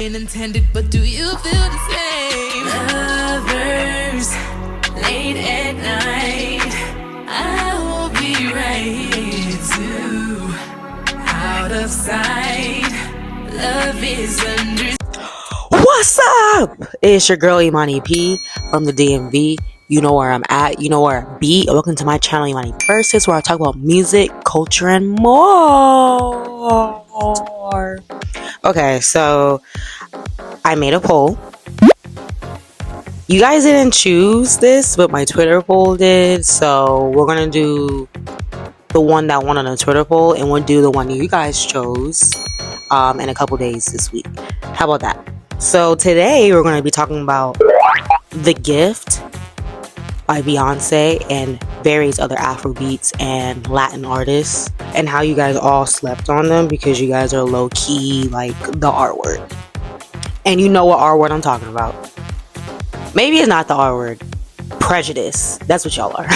Intended, but do you feel the same? Lovers, late at night, I will be right here too. Out of sight, love is under. What's up? It's your girl Imani P from the DMV. You know where I'm at, you know where I be. Welcome to my channel Imaniversus, where I talk about music, culture, and more. Okay, so I made a poll. You guys didn't choose this, but my Twitter poll did. So we're gonna do the one that won on the Twitter poll, and we'll do the one you guys chose in a couple days this week. How about that? So today we're gonna be talking about The Gift by Beyoncé and various other Afrobeats and Latin artists, and how you guys all slept on them because you guys are low-key like the R word. And you know what R word I'm talking about. Maybe it's not the R word. Prejudice. That's what y'all are.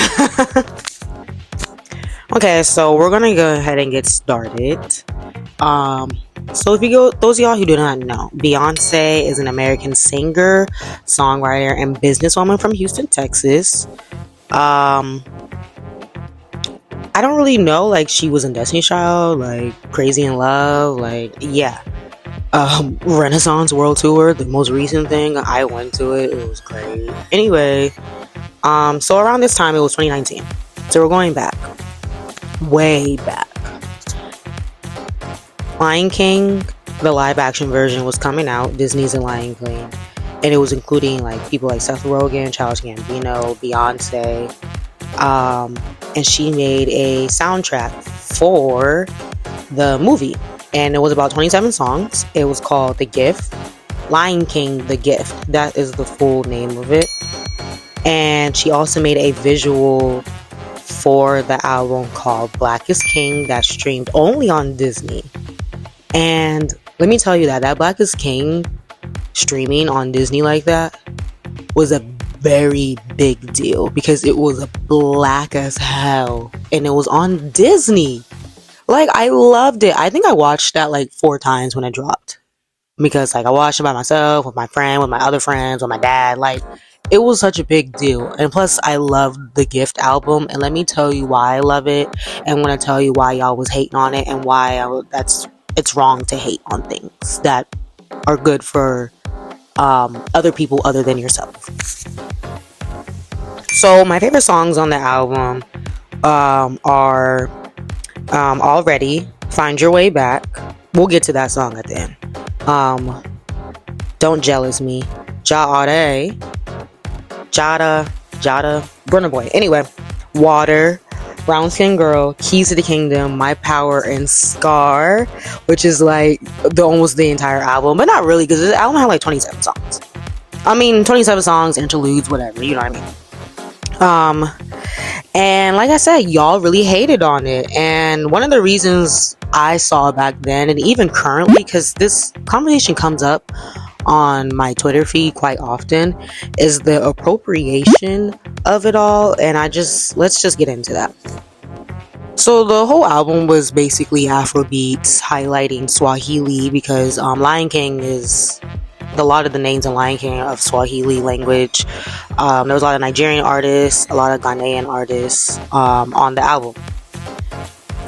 Okay, so we're gonna go ahead and get started. So if you go, those of y'all who do not know, Beyoncé is an American singer, songwriter, and businesswoman from Houston, Texas. I don't really know, like, she was in Destiny's Child, like Crazy in Love, like, yeah. Renaissance World Tour, the most recent thing. I went to it. It was great. Anyway, so around this time, it was 2019. So we're going back. Way back. Lion King, the live action version, was coming out. Disney's The Lion King. And it was including like people like Seth Rogen, Childish Gambino, Beyonce. And she made a soundtrack for the movie. And it was about 27 songs. It was called The Gift. Lion King, The Gift. That is the full name of it. And she also made a visual for the album called Black is King that streamed only on Disney. And let me tell you that Black is King streaming on Disney like that was a very big deal because it was black as hell and it was on Disney. Like, I loved it. I think I watched that like 4 times when it dropped because like I watched it by myself, with my friend, with my other friends, with my dad. Like, it was such a big deal. And plus, I loved the Gift album, and let me tell you why I love it, and I'm gonna tell you why y'all was hating on it and why it's wrong to hate on things that are good for other people other than yourself. So my favorite songs on the album are Already, Find Your Way Back. We'll get to that song at the end. Don't Jealous Me, Jada, Burna Boy. Anyway, Water, Brown Skin Girl, Keys to the Kingdom, My Power, and Scar, which is like almost the entire album, but not really because the album had like 27 songs. I mean, 27 songs, interludes, whatever, you know what I mean? And like I said, y'all really hated on it. And one of the reasons I saw back then, and even currently, because this conversation comes up on my Twitter feed quite often, is the appropriation of it all. And let's just get into that. So the whole album was basically Afrobeats highlighting Swahili because Lion King is a lot of the names in Lion King of Swahili language. There was a lot of Nigerian artists, a lot of Ghanaian artists on the album.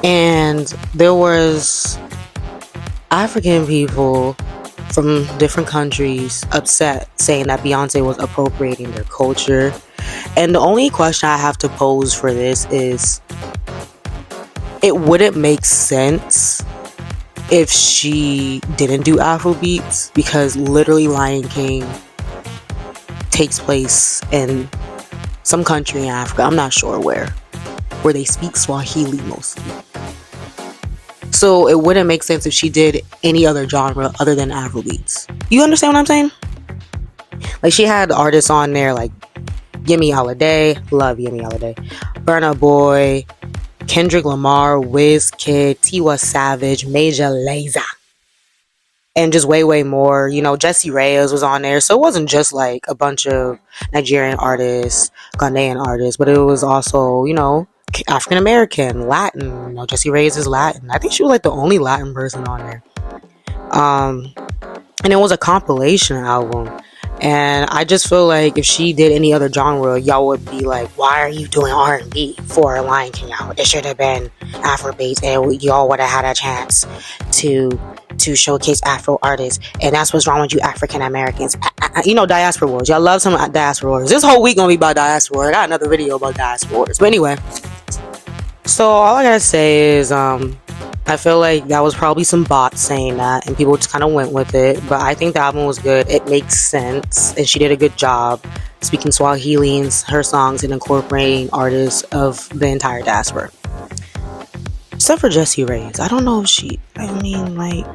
And there was African people from different countries upset, saying that Beyonce was appropriating their culture. And the only question I have to pose for this is, it wouldn't make sense if she didn't do Afrobeats, because literally Lion King takes place in some country in Africa, I'm not sure where they speak Swahili mostly. So it wouldn't make sense if she did any other genre other than Afrobeats. You understand what I'm saying? Like, she had artists on there like Yemi Alade, love Yemi Alade, Burna Boy, Kendrick Lamar, Wizkid, Tiwa Savage, Major Lazer, and just way more. You know, Jessie Reyes was on there, so it wasn't just like a bunch of Nigerian artists, Ghanaian artists, but it was also, you know, African American, Latin. You know, Jessie Reyes is Latin. I think she was like the only Latin person on there. and it was a compilation album. And I just feel like if she did any other genre, y'all would be like, why are you doing R&B for a Lion King album? It should have been Afrobeats, and y'all would have had a chance to showcase Afro artists. And that's what's wrong with you African Americans. You know, diaspora wars. Y'all love some diaspora wars. This whole week gonna be about diaspora wars. I got another video about diaspora wars. But anyway, so all I gotta say is, I feel like that was probably some bots saying that, and people just kind of went with it. But I think the album was good. It makes sense, and she did a good job speaking Swahili in her songs and incorporating artists of the entire diaspora. Except for Jessie Reyes. I don't know if she... I mean, like...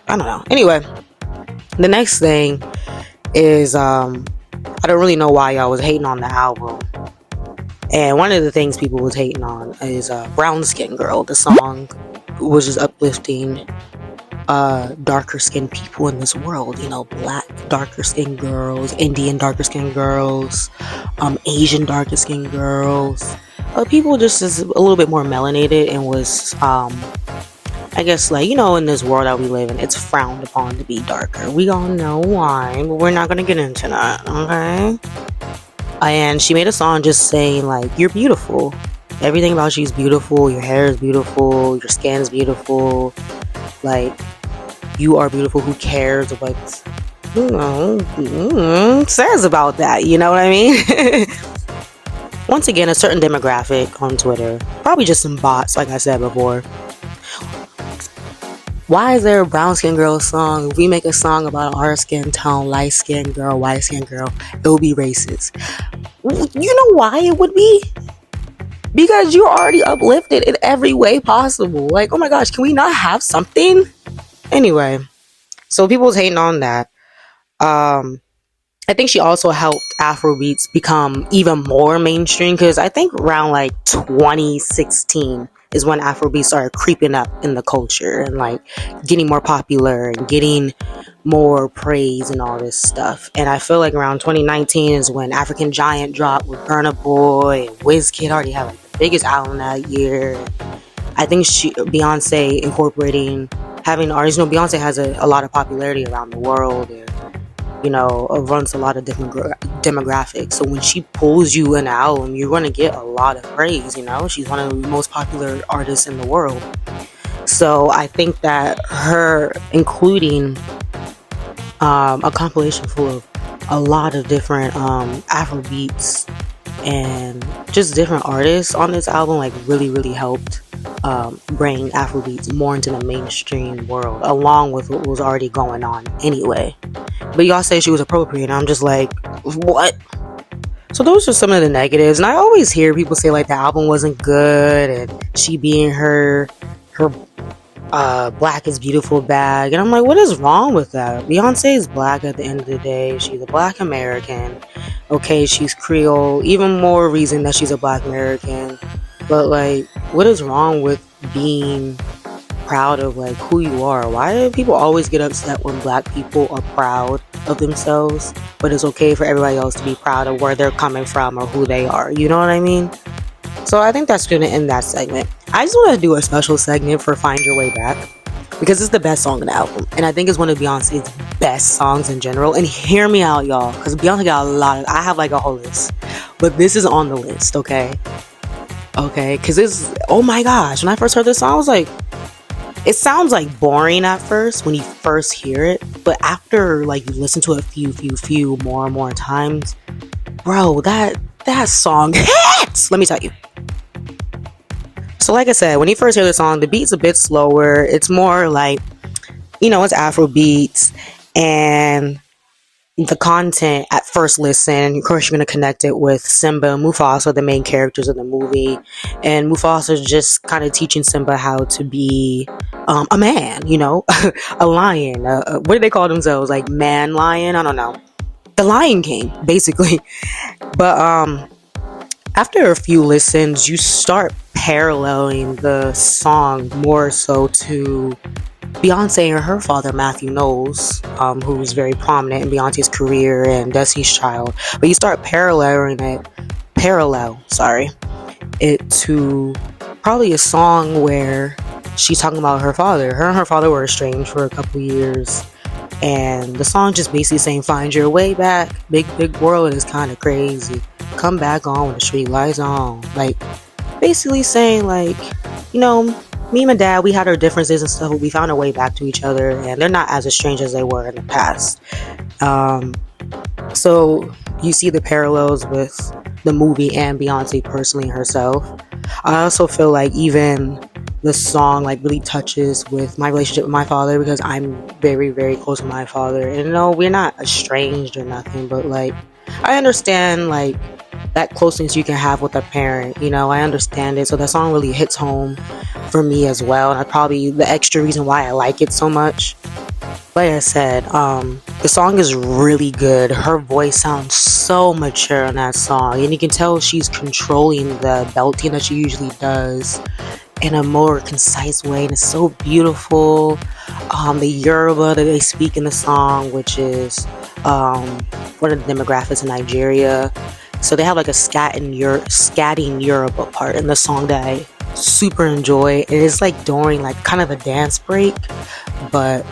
I don't know. Anyway, the next thing is... I don't really know why y'all was hating on the album. And one of the things people was hating on is Brown Skin Girl. The song was just uplifting darker skinned people in this world. You know, black darker skinned girls, Indian darker skinned girls, Asian darker skinned girls. People just is a little bit more melanated, and was I guess, like, you know, in this world that we live in, it's frowned upon to be darker. We all know why, but we're not gonna get into that, okay? And she made a song just saying, like, you're beautiful. Everything about you is beautiful. Your hair is beautiful. Your skin is beautiful. Like, you are beautiful. Who cares what, you know, says about that? You know what I mean? Once again, a certain demographic on Twitter, probably just some bots, like I said before. Why is there a brown skin girl song? If we make a song about our skin tone, light skin girl, white skin girl, it will be racist. You know why it would be? Because you're already uplifted in every way possible. Like, oh my gosh, can we not have something? Anyway, so people was hating on that. I think she also helped Afrobeats become even more mainstream, because I think around like 2016 is when Afrobeats started creeping up in the culture and like getting more popular and getting more praise and all this stuff. And I feel like around 2019 is when African Giant dropped with Burna Boy, and Wizkid already had like the biggest album that year. I think Beyonce incorporating having artists. You know, Beyonce has a lot of popularity around the world, and you know, runs a lot of different demographics. So when she pulls you an album, you're going to get a lot of praise. You know, she's one of the most popular artists in the world. So I think that her including a compilation full of a lot of different Afrobeats and just different artists on this album, like, really helped bring Afrobeats more into the mainstream world, along with what was already going on anyway. But y'all say she was appropriate, and I'm just like, what? So those are some of the negatives. And I always hear people say like the album wasn't good, and she being her black is beautiful bag, and I'm like, what is wrong with that? Beyonce is black at the end of the day. She's a black American. Okay, she's Creole. Even more reason that she's a black American. But like, what is wrong with being proud of like who you are? Why do people always get upset when black people are proud of themselves, but it's okay for everybody else to be proud of where they're coming from or who they are? You know what I mean? So I think that's gonna end that segment. I just want to do a special segment for Find Your Way Back, because it's the best song in the album, and I think it's one of Beyonce's best songs in general. And hear me out, y'all, because Beyonce got a lot of, I have like a whole list, but this is on the list. Okay, because it's, oh my gosh, when I first heard this song, I was like, it sounds like boring at first when you first hear it, but after like you listen to it a few more and more times, bro, that song hits. Let me tell you. So like I said, when you first hear the song, the beat's a bit slower. It's more like, you know, it's Afro beats, and the content at first listen, of course, you're going to connect it with Simba and Mufasa, the main characters of the movie. And Mufasa's just kind of teaching Simba how to be a man, you know, a lion. What do they call themselves? Like man lion? I don't know. The Lion King, basically. But after a few listens, you start paralleling the song more so to Beyonce and her father, Matthew Knowles, who's very prominent in Beyonce's career and Destiny's Child. But you start paralleling it to probably a song where she's talking about her father. Her and her father were estranged for a couple years, And the song just basically saying, find your way back. Big, big world is kind of crazy. Come back on when the street lights on. Like, basically saying, like, you know, me and my dad, we had our differences and stuff, but we found our way back to each other. And they're not as estranged as they were in the past. So you see the parallels with the movie and Beyoncé personally herself. I also feel like even the song like really touches with my relationship with my father, because I'm very, very close to my father. And no, we're not estranged or nothing, but like I understand like that closeness you can have with a parent, you know, I understand it. So that song really hits home for me as well. And I probably the extra reason why I like it so much. Like I said, the song is really good. Her voice sounds so mature in that song, and you can tell she's controlling the belting that she usually does in a more concise way, and it's so beautiful. The Yoruba that they speak in the song, which is one of the demographics in Nigeria, so they have like a scatting Yoruba part in the song that I super enjoy. It is like during like kind of a dance break, but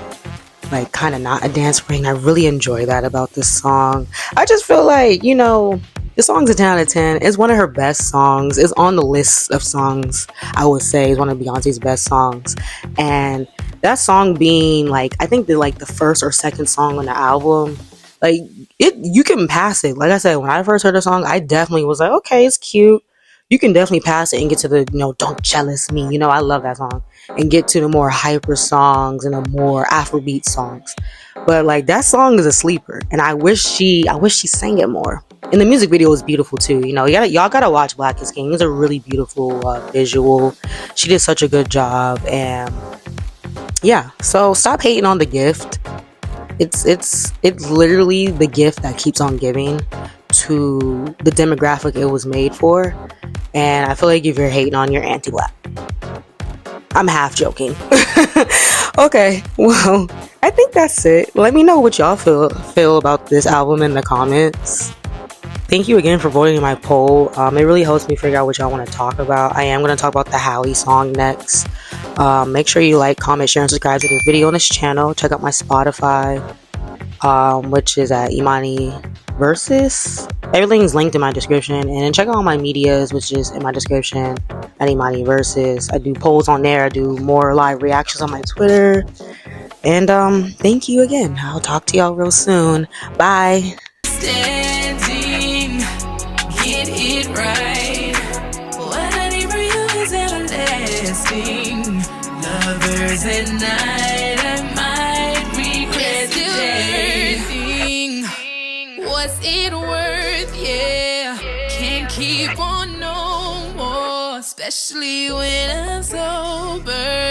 like kind of not a dance break. I really enjoy that about this song. I just feel like, you know, the song's a 10 out of 10. It's one of her best songs. It's on the list of songs I would say is one of Beyonce's best songs. And that song being like, I think the first or second song on the album, like it, you can pass it. Like I said, when I first heard the song, I definitely was like, okay, it's cute. You can definitely pass it and get to the, you know, don't jealous me. You know, I love that song. And get to the more hyper songs and the more Afrobeat songs. But like that song is a sleeper, and I wish she sang it more. And the music video is beautiful too. You know, y'all gotta watch Black is King. It's a really beautiful visual. She did such a good job, and yeah. So stop hating on the gift. It's literally the gift that keeps on giving to the demographic it was made for. And I feel like if you're hating on, you're anti-Black. I'm half joking. Okay, well, I think that's it. Let me know what y'all feel about this album in the comments. Thank you again for voting in my poll. It really helps me figure out what y'all want to talk about. I am going to talk about the Howie song next. Make sure you like, comment, share, and subscribe to this video on this channel. Check out my Spotify, which is at imaniversus. Everything's linked in my description, and then check out all my medias, which is in my description at imaniversus. I do polls on there. I do more live reactions on my Twitter. And thank you again. I'll talk to y'all real soon. Bye. Standing, get it right. What I need for you is everlasting. Lovers at night, I might regret the day. What's it worth? Yeah, can't keep on no more, especially when I'm sober.